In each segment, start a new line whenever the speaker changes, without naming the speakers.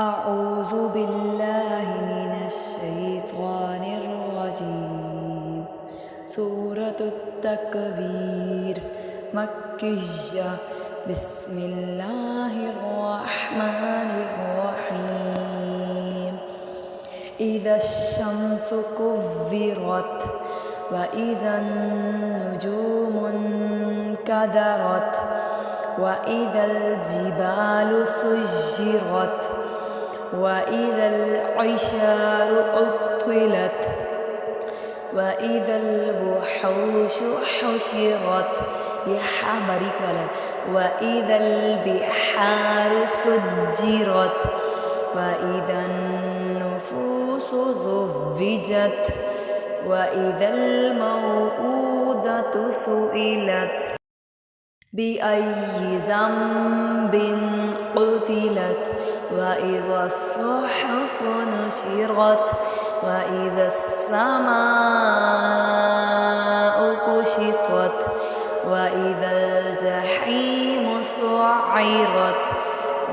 أعوذ بالله من الشيطان الرجيم. سورة التكوير مكية. بسم الله الرحمن الرحيم. إذا الشمس كورت وإذا النجوم انكدرت وإذا الجبال سجرت وإذا العشار عطلت وإذا الوحوش حشرت وإذا البحار سجرت وإذا النفوس زوجت وإذا الموءودة سئلت بأي ذنب قتلت وإذا الصحف نشرت وإذا السماء كشطت وإذا الجحيم سعرت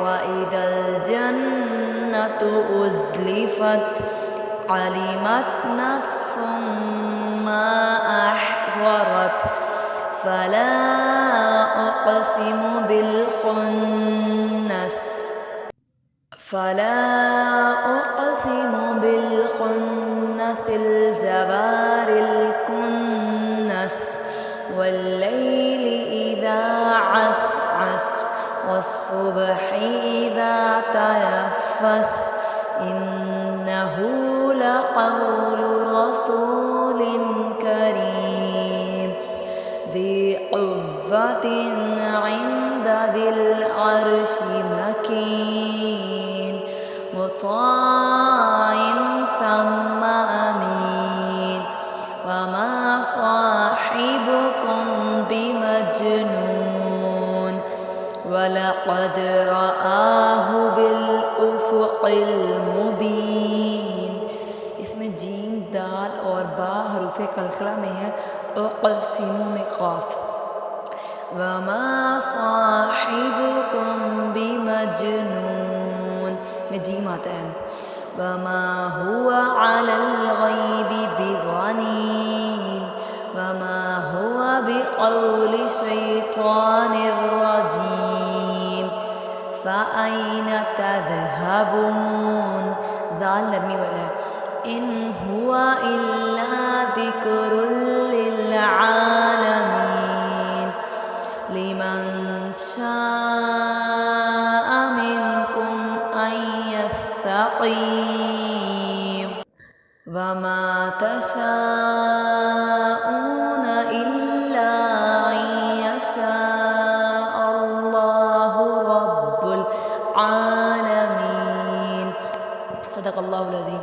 وإذا الجنة أزلفت علمت نفس ما أحضرت فلا أقسم بالخنس الجوار الكنس والليل إذا عسعس والصبح إذا تنفس إنه لقول رسول كريم ذي قوة عند ذي العرش مكين مطاع ثم أمين وما صاحبكم بمجنون ولقد رآه بالأفق المبين. इसमें जीम दाल और बा हरूफ कलकला में है अक़सिमु में क़ाफ। वमा साहिबुकुम बिमजनून में जीम आता है। वमा हुवा अलल ग़ैबि बिज़नीन वमा हुवा बिक़ौलि शैतानिर रजीम फ़अय्न तज़हबून। दाल नरमी वाला है। इन हुआ इल्ला ज़िक्रुल लिल्आलमीन लिमन शाअ मिनकुम अन यस्तक़ीम वमा तशाऊन इल्ला अन यशाअ अल्लाहु रब्बुल आलमीन। सदक़ल्लाहुल अज़ीम।